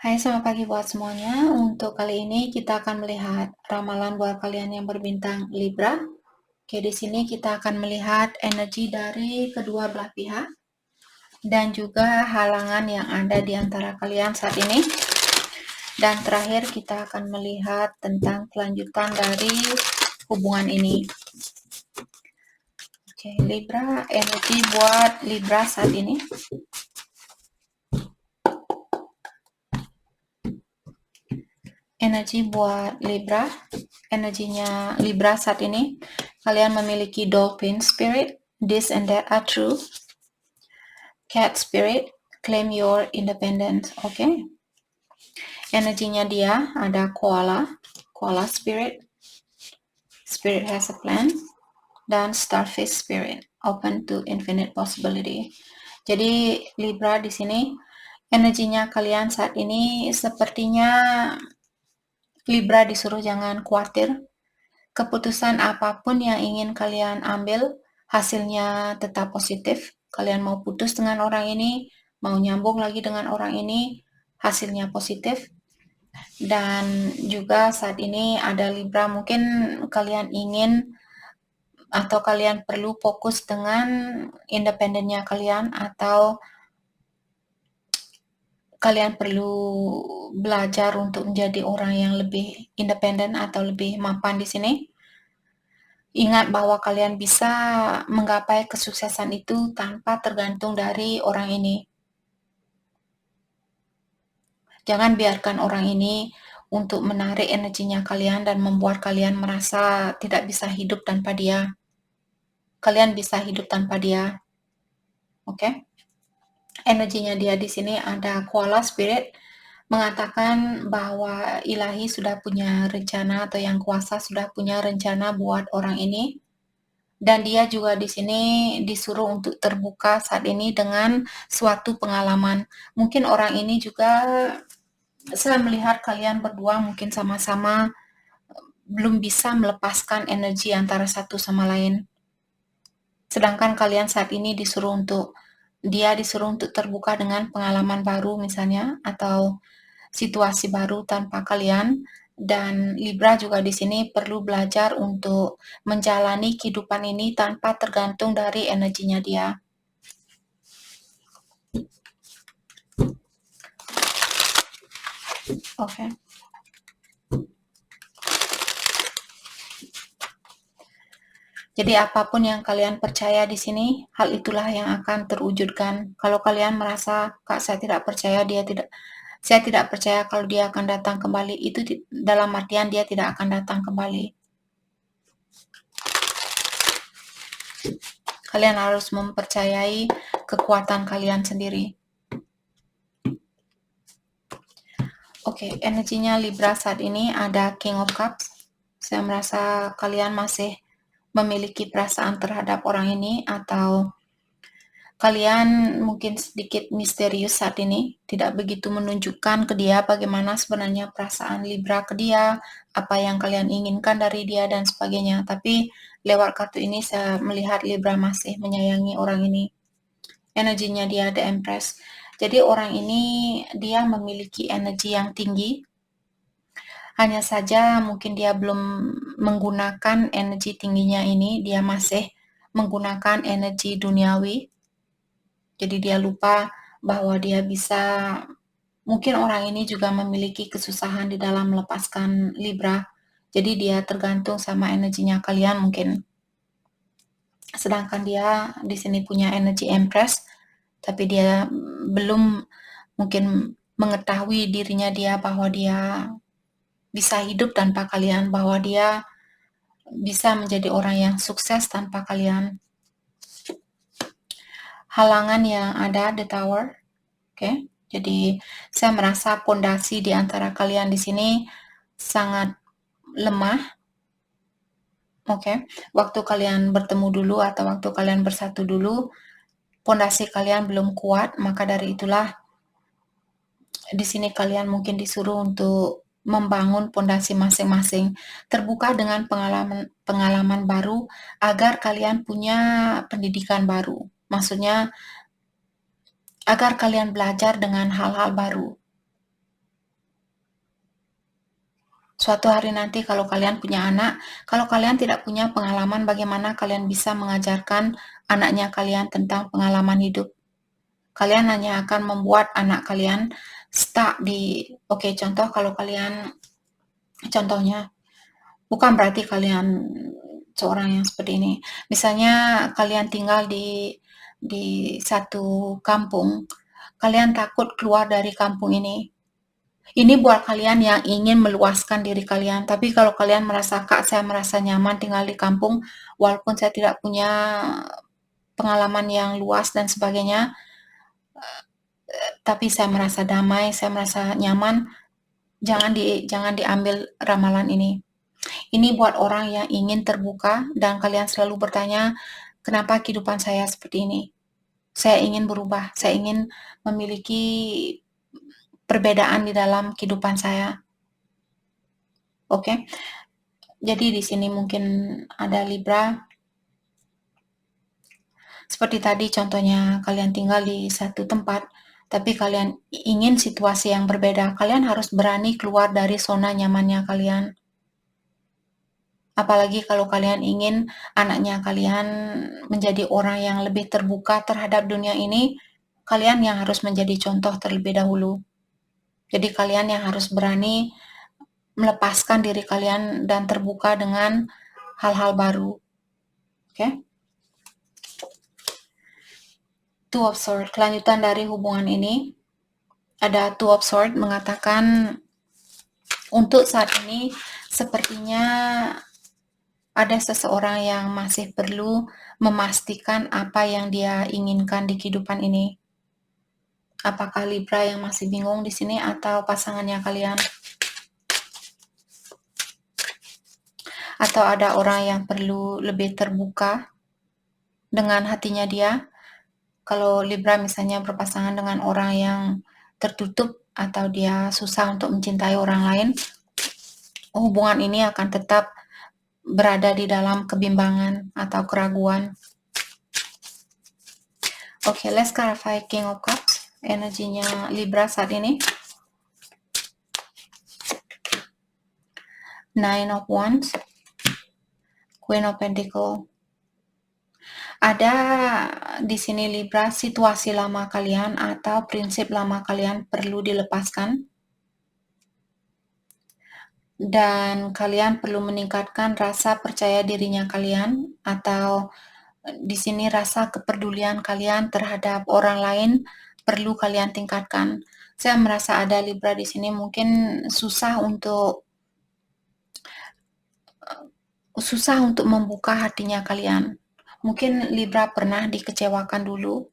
Hai, selamat pagi buat semuanya. Untuk kali ini kita akan melihat ramalan buat kalian yang berbintang Libra. Oke, di sini kita akan melihat energi dari kedua belah pihak dan juga halangan yang ada di antara kalian saat ini. Dan terakhir kita akan melihat tentang kelanjutan dari hubungan ini. Oke, Libra, energi buat Libra saat ini. Energi buat Libra, energinya Libra saat ini, kalian memiliki Dolphin Spirit, this and that are true. Cat Spirit, claim your independence, oke. Energinya dia ada Koala Spirit, Spirit has a plan, dan Starfish Spirit, open to infinite possibility. Jadi Libra di sini, energinya kalian saat ini sepertinya Libra disuruh jangan khawatir. Keputusan apapun yang ingin kalian ambil, hasilnya tetap positif. Kalian mau putus dengan orang ini, mau nyambung lagi dengan orang ini, hasilnya positif. Dan juga saat ini ada Libra, mungkin kalian ingin atau kalian perlu fokus dengan independennya kalian, atau kalian perlu belajar untuk menjadi orang yang lebih independen atau lebih mapan di sini. Ingat bahwa kalian bisa menggapai kesuksesan itu tanpa tergantung dari orang ini. Jangan biarkan orang ini untuk menarik energinya kalian dan membuat kalian merasa tidak bisa hidup tanpa dia. Kalian bisa hidup tanpa dia. Oke? Energinya dia di sini ada Koala Spirit, mengatakan bahwa ilahi sudah punya rencana atau yang kuasa sudah punya rencana buat orang ini. Dan dia juga di sini disuruh untuk terbuka saat ini dengan suatu pengalaman. Mungkin orang ini juga, saya melihat kalian berdua mungkin sama-sama belum bisa melepaskan energi antara satu sama lain. Sedangkan kalian saat ini disuruh untuk terbuka dengan pengalaman baru misalnya, atau situasi baru tanpa kalian. Dan Libra juga di sini perlu belajar untuk menjalani kehidupan ini tanpa tergantung dari energinya dia. Oke. Jadi apapun yang kalian percaya di sini, hal itulah yang akan terwujudkan. Kalau kalian merasa, Kak, saya tidak percaya kalau dia akan datang kembali, itu dalam artian dia tidak akan datang kembali. Kalian harus mempercayai kekuatan kalian sendiri. Oke, energinya Libra saat ini ada King of Cups. Saya merasa kalian masih memiliki perasaan terhadap orang ini, atau kalian mungkin sedikit misterius saat ini, tidak begitu menunjukkan ke dia bagaimana sebenarnya perasaan Libra ke dia, apa yang kalian inginkan dari dia, dan sebagainya. Tapi lewat kartu ini saya melihat Libra masih menyayangi orang ini. Energinya dia The Empress. Jadi orang ini dia memiliki energi yang tinggi. Hanya saja mungkin dia belum menggunakan energi tingginya ini, dia masih menggunakan energi duniawi. Jadi dia lupa bahwa dia bisa, mungkin orang ini juga memiliki kesusahan di dalam melepaskan Libra. Jadi dia tergantung sama energinya kalian mungkin. Sedangkan dia di sini punya energi Empress, tapi dia belum mungkin mengetahui dirinya dia bahwa dia bisa hidup tanpa kalian, bahwa dia bisa menjadi orang yang sukses tanpa kalian. Halangan yang ada, The Tower. Oke, jadi saya merasa pondasi di antara kalian di sini sangat lemah. Oke, waktu kalian bertemu dulu atau waktu kalian bersatu dulu, pondasi kalian belum kuat, maka dari itulah di sini kalian mungkin disuruh untuk membangun pondasi masing-masing, terbuka dengan pengalaman baru agar kalian punya pendidikan baru. Maksudnya agar kalian belajar dengan hal-hal baru. Suatu hari nanti kalau kalian punya anak, kalau kalian tidak punya pengalaman, bagaimana kalian bisa mengajarkan anaknya kalian tentang pengalaman hidup? Kalian hanya akan membuat anak kalian stuck di, oke, contoh kalau kalian, contohnya, bukan berarti kalian seorang yang seperti ini. Misalnya kalian tinggal di satu kampung, kalian takut keluar dari kampung ini. Ini buat kalian yang ingin meluaskan diri kalian. Tapi kalau kalian merasa, Kak, saya merasa nyaman tinggal di kampung, walaupun saya tidak punya pengalaman yang luas dan sebagainya, tapi saya merasa damai, saya merasa nyaman, jangan diambil ramalan ini. Ini buat orang yang ingin terbuka dan kalian selalu bertanya, kenapa kehidupan saya seperti ini? Saya ingin berubah, saya ingin memiliki perbedaan di dalam kehidupan saya. Oke. Jadi di sini mungkin ada Libra. Seperti tadi contohnya, kalian tinggal di satu tempat, tapi kalian ingin situasi yang berbeda. Kalian harus berani keluar dari zona nyamannya kalian. Apalagi kalau kalian ingin anaknya kalian menjadi orang yang lebih terbuka terhadap dunia ini, kalian yang harus menjadi contoh terlebih dahulu. Jadi kalian yang harus berani melepaskan diri kalian dan terbuka dengan hal-hal baru. Oke? Two of Swords, kelanjutan dari hubungan ini. Ada Two of Swords mengatakan untuk saat ini sepertinya ada seseorang yang masih perlu memastikan apa yang dia inginkan di kehidupan ini. Apakah Libra yang masih bingung di sini atau pasangannya kalian? Atau ada orang yang perlu lebih terbuka dengan hatinya dia? Kalau Libra misalnya berpasangan dengan orang yang tertutup atau dia susah untuk mencintai orang lain, hubungan ini akan tetap berada di dalam kebimbangan atau keraguan. Oke, let's clarify King of Cups, energinya Libra saat ini. Nine of Wands, Queen of Pentacles. Ada di sini Libra, situasi lama kalian atau prinsip lama kalian perlu dilepaskan. Dan kalian perlu meningkatkan rasa percaya dirinya kalian, atau di sini rasa kepedulian kalian terhadap orang lain perlu kalian tingkatkan. Saya merasa ada Libra di sini mungkin susah untuk membuka hatinya kalian. Mungkin Libra pernah dikecewakan dulu,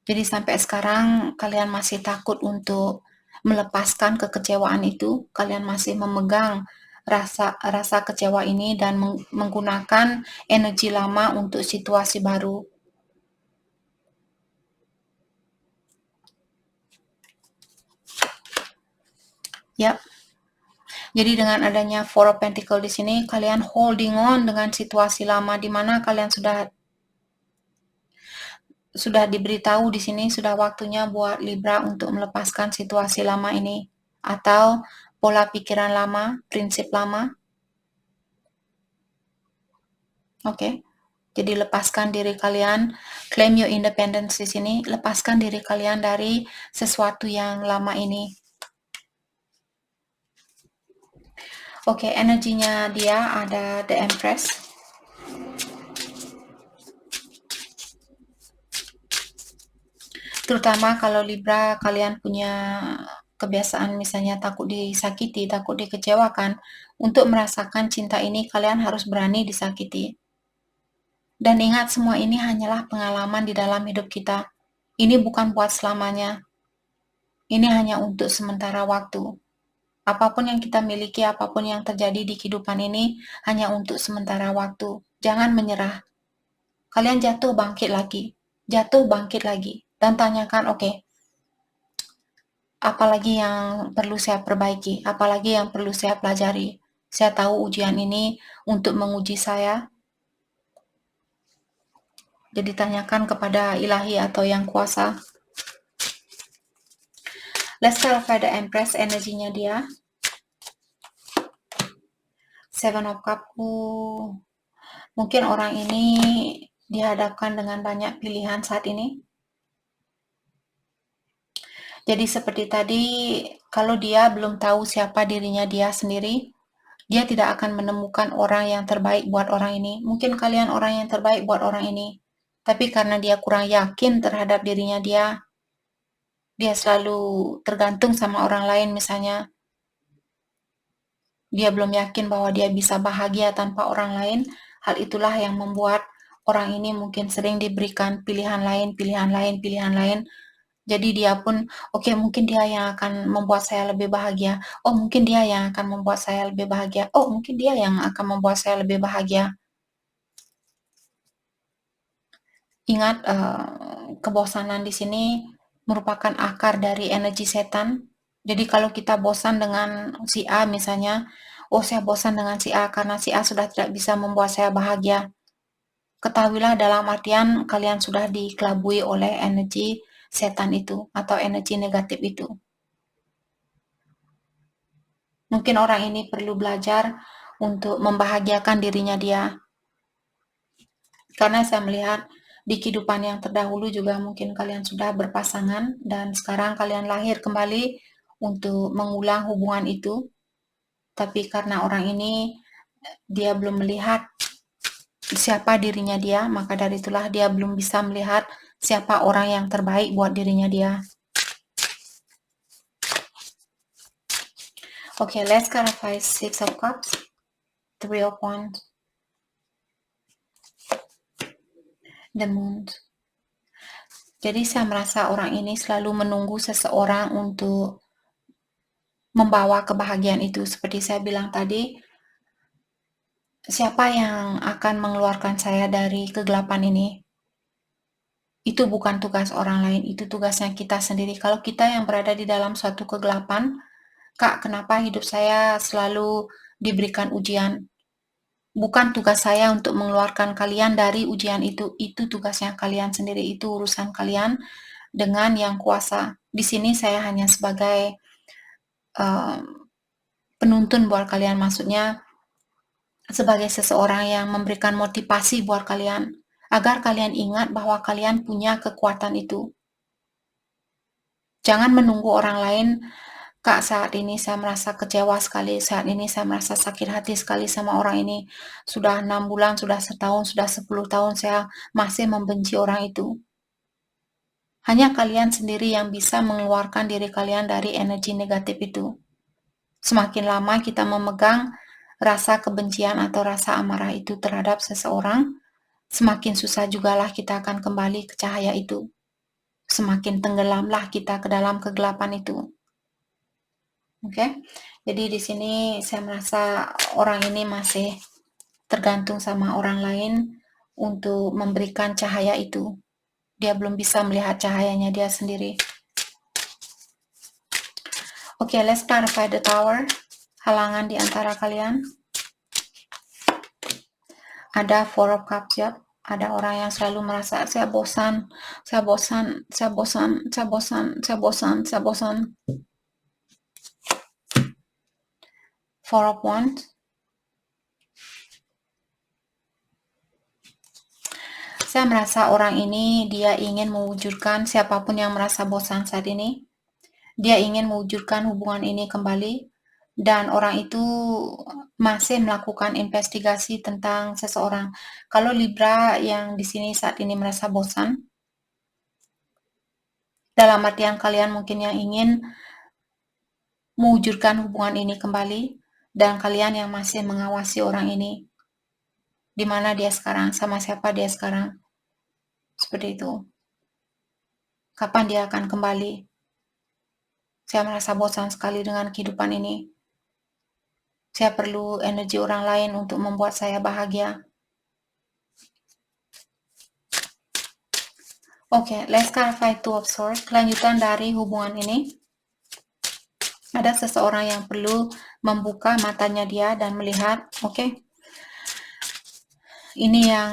jadi sampai sekarang kalian masih takut untuk melepaskan kekecewaan itu. Kalian masih memegang rasa kecewa ini dan menggunakan energi lama untuk situasi baru. Yap. Jadi dengan adanya Four of Pentacles di sini, kalian holding on dengan situasi lama di mana kalian sudah diberitahu di sini, sudah waktunya buat Libra untuk melepaskan situasi lama ini atau pola pikiran lama, prinsip lama. Oke. Jadi lepaskan diri kalian, claim your independence di sini, lepaskan diri kalian dari sesuatu yang lama ini. Oke, energinya dia ada The Empress. Terutama kalau Libra kalian punya kebiasaan misalnya takut disakiti, takut dikecewakan, untuk merasakan cinta ini kalian harus berani disakiti. Dan ingat, semua ini hanyalah pengalaman di dalam hidup kita. Ini bukan buat selamanya. Ini hanya untuk sementara waktu. Apapun yang kita miliki, apapun yang terjadi di kehidupan ini, hanya untuk sementara waktu. Jangan menyerah. Kalian jatuh, bangkit lagi. Jatuh, bangkit lagi. Dan tanyakan, oke, apalagi yang perlu saya perbaiki? Apalagi yang perlu saya pelajari? Saya tahu ujian ini untuk menguji saya. Jadi tanyakan kepada ilahi atau yang kuasa. Let's clarify the Empress, energinya dia. Seven of Cup. Mungkin orang ini dihadapkan dengan banyak pilihan saat ini. Jadi seperti tadi, kalau dia belum tahu siapa dirinya dia sendiri, dia tidak akan menemukan orang yang terbaik buat orang ini. Mungkin kalian orang yang terbaik buat orang ini, tapi karena dia kurang yakin terhadap dirinya dia selalu tergantung sama orang lain misalnya. Dia belum yakin bahwa dia bisa bahagia tanpa orang lain. Hal itulah yang membuat orang ini mungkin sering diberikan pilihan lain, pilihan lain, pilihan lain. Jadi dia pun, oke, mungkin dia yang akan membuat saya lebih bahagia. Oh, mungkin dia yang akan membuat saya lebih bahagia. Oh, mungkin dia yang akan membuat saya lebih bahagia. Ingat, kebosanan di sini merupakan akar dari energi setan. Jadi kalau kita bosan dengan si A misalnya, oh saya bosan dengan si A karena si A sudah tidak bisa membuat saya bahagia. Ketahuilah dalam artian kalian sudah dikelabui oleh energi setan itu atau energi negatif itu. Mungkin orang ini perlu belajar untuk membahagiakan dirinya dia. Karena saya melihat di kehidupan yang terdahulu juga mungkin kalian sudah berpasangan dan sekarang kalian lahir kembali untuk mengulang hubungan itu. Tapi karena orang ini dia belum melihat siapa dirinya dia, maka dari itulah dia belum bisa melihat siapa orang yang terbaik buat dirinya dia. Okay, let's clarify Six of Cups, Three of Wands, the Moon. Jadi saya merasa orang ini selalu menunggu seseorang untuk membawa kebahagiaan itu. Seperti saya bilang tadi, siapa yang akan mengeluarkan saya dari kegelapan ini? Itu bukan tugas orang lain, itu tugasnya kita sendiri. Kalau kita yang berada di dalam suatu kegelapan, Kak, kenapa hidup saya selalu diberikan ujian? Bukan tugas saya untuk mengeluarkan kalian dari ujian itu tugasnya kalian sendiri, itu urusan kalian dengan yang kuasa. Di sini saya hanya sebagai penuntun buat kalian, maksudnya sebagai seseorang yang memberikan motivasi buat kalian, agar kalian ingat bahwa kalian punya kekuatan itu. Jangan menunggu orang lain, Kak, saat ini saya merasa kecewa sekali, saat ini saya merasa sakit hati sekali sama orang ini. Sudah 6 bulan, sudah setahun, sudah 10 tahun saya masih membenci orang itu. Hanya kalian sendiri yang bisa mengeluarkan diri kalian dari energi negatif itu. Semakin lama kita memegang rasa kebencian atau rasa amarah itu terhadap seseorang, semakin susah jugalah kita akan kembali ke cahaya itu. Semakin tenggelamlah kita ke dalam kegelapan itu. Oke, jadi di sini saya merasa orang ini masih tergantung sama orang lain untuk memberikan cahaya itu. Dia belum bisa melihat cahayanya dia sendiri. Oke, let's clarify the Tower. Halangan di antara kalian. Ada Four of Cups, ya. Ada orang yang selalu merasa saya bosan, saya bosan, saya bosan, saya bosan, saya bosan, saya bosan. Four of Wands. Saya merasa orang ini dia ingin mewujudkan, siapapun yang merasa bosan saat ini, dia ingin mewujudkan hubungan ini kembali, dan orang itu masih melakukan investigasi tentang seseorang. Kalau Libra yang di sini saat ini merasa bosan, dalam artian kalian mungkin yang ingin mewujudkan hubungan ini kembali, dan kalian yang masih mengawasi orang ini. Di mana dia sekarang, sama siapa dia sekarang. Seperti itu. Kapan dia akan kembali? Saya merasa bosan sekali dengan kehidupan ini. Saya perlu energi orang lain untuk membuat saya bahagia. Oke, let's clarify Two of Swords. Kelanjutan dari hubungan ini. Ada seseorang yang perlu membuka matanya dia dan melihat, oke, ini yang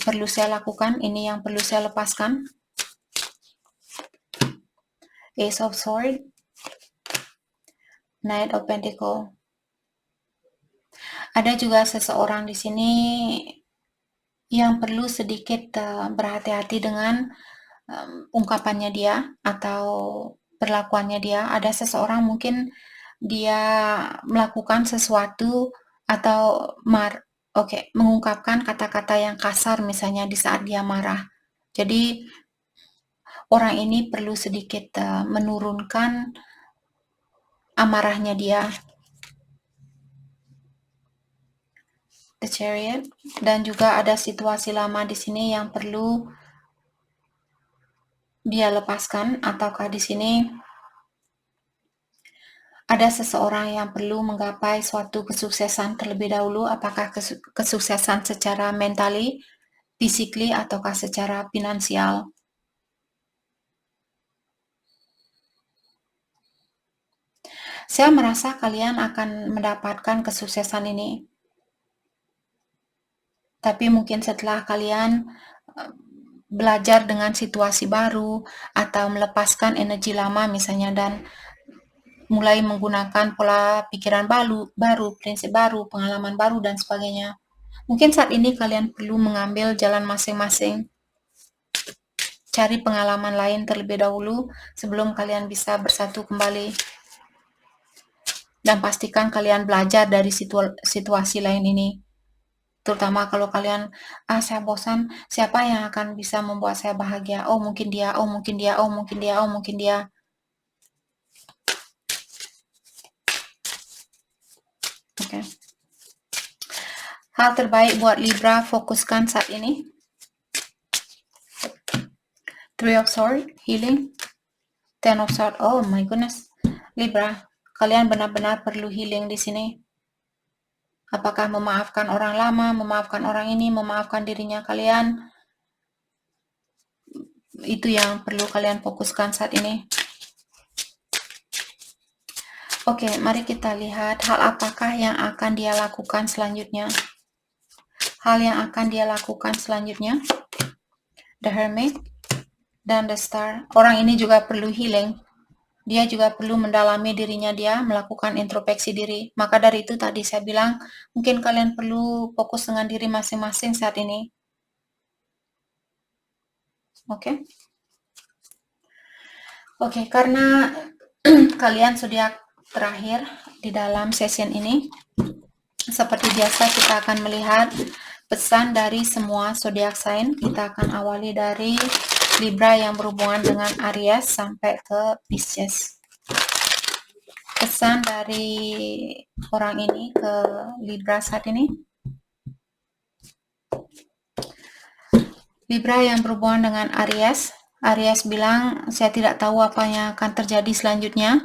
perlu saya lakukan, ini yang perlu saya lepaskan. Ace of Swords, Knight of Pentacle. Ada juga seseorang di sini yang perlu sedikit berhati-hati dengan ungkapannya dia atau perlakuannya dia. Ada seseorang mungkin dia melakukan sesuatu atau mengungkapkan kata-kata yang kasar misalnya di saat dia marah. Jadi orang ini perlu sedikit menurunkan amarahnya dia. The Chariot, dan juga ada situasi lama di sini yang perlu dia lepaskan, ataukah di sini ada seseorang yang perlu menggapai suatu kesuksesan terlebih dahulu, apakah kesuksesan secara mentally, physically, ataukah secara finansial. Saya merasa kalian akan mendapatkan kesuksesan ini. Tapi mungkin setelah kalian belajar dengan situasi baru atau melepaskan energi lama misalnya dan mulai menggunakan pola pikiran baru, prinsip baru, pengalaman baru, dan sebagainya. Mungkin saat ini kalian perlu mengambil jalan masing-masing. Cari pengalaman lain terlebih dahulu sebelum kalian bisa bersatu kembali. Dan pastikan kalian belajar dari situasi lain ini. Terutama kalau kalian, saya bosan, siapa yang akan bisa membuat saya bahagia? Oh mungkin dia, oh mungkin dia, oh mungkin dia, oh mungkin dia. Oke. Hal terbaik buat Libra fokuskan saat ini. Three of Swords, healing. Ten of Swords, oh my goodness. Libra, kalian benar-benar perlu healing di sini. Apakah memaafkan orang lama, memaafkan orang ini, memaafkan dirinya kalian? Itu yang perlu kalian fokuskan saat ini. Oke, mari kita lihat hal apakah yang akan dia lakukan selanjutnya. Hal yang akan dia lakukan selanjutnya. The Hermit dan The Star. Orang ini juga perlu healing. Dia juga perlu mendalami dirinya dia, melakukan introspeksi diri. Maka dari itu tadi saya bilang, mungkin kalian perlu fokus dengan diri masing-masing saat ini. Oke? Oke, karena kalian zodiak terakhir di dalam session ini, seperti biasa kita akan melihat pesan dari semua zodiak sign. Kita akan awali dari Libra yang berhubungan dengan Aries sampai ke Pisces. Pesan dari orang ini ke Libra saat ini. Libra yang berhubungan dengan Aries. Aries bilang, saya tidak tahu apa yang akan terjadi selanjutnya.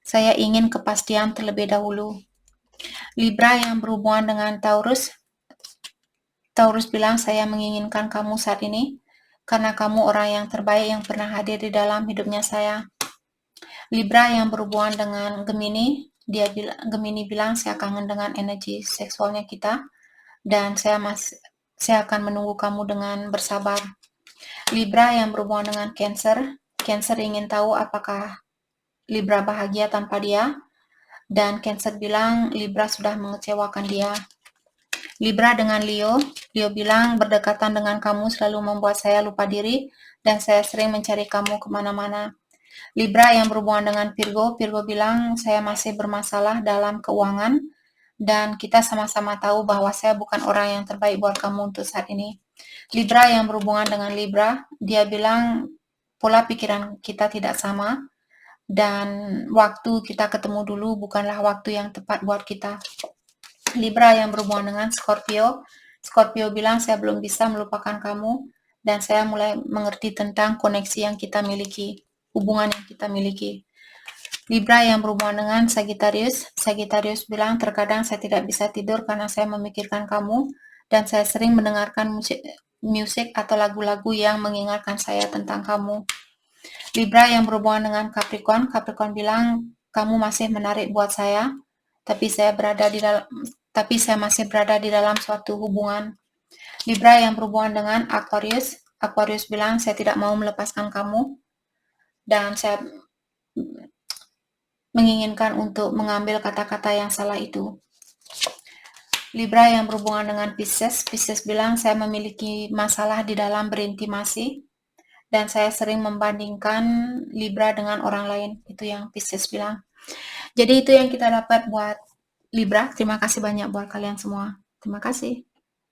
Saya ingin kepastian terlebih dahulu. Libra yang berhubungan dengan Taurus. Taurus bilang, saya menginginkan kamu saat ini karena kamu orang yang terbaik yang pernah hadir di dalam hidupnya saya. Libra yang berhubungan dengan Gemini, Gemini bilang, saya kangen dengan energi seksualnya kita dan saya akan menunggu kamu dengan bersabar. Libra yang berhubungan dengan Cancer, Cancer ingin tahu apakah Libra bahagia tanpa dia, dan Cancer bilang Libra sudah mengecewakan dia. Libra dengan Leo, Leo bilang berdekatan dengan kamu selalu membuat saya lupa diri dan saya sering mencari kamu kemana-mana. Libra yang berhubungan dengan Virgo, Virgo bilang saya masih bermasalah dalam keuangan dan kita sama-sama tahu bahwa saya bukan orang yang terbaik buat kamu untuk saat ini. Libra yang berhubungan dengan Libra, dia bilang pola pikiran kita tidak sama dan waktu kita ketemu dulu bukanlah waktu yang tepat buat kita. Libra yang berhubungan dengan Scorpio, Scorpio bilang saya belum bisa melupakan kamu dan saya mulai mengerti tentang koneksi yang kita miliki, hubungan yang kita miliki. Libra yang berhubungan dengan Sagittarius, Sagittarius bilang terkadang saya tidak bisa tidur karena saya memikirkan kamu dan saya sering mendengarkan musik atau lagu-lagu yang mengingatkan saya tentang kamu. Libra yang berhubungan dengan Capricorn, Capricorn bilang kamu masih menarik buat saya, tapi saya masih berada di dalam suatu hubungan. Libra yang berhubungan dengan Aquarius, Aquarius bilang saya tidak mau melepaskan kamu dan saya menginginkan untuk mengambil kata-kata yang salah itu. Libra yang berhubungan dengan Pisces. Pisces bilang, saya memiliki masalah di dalam berintimasi dan saya sering membandingkan Libra dengan orang lain. Itu yang Pisces bilang. Jadi itu yang kita dapat buat Libra. Terima kasih banyak buat kalian semua. Terima kasih.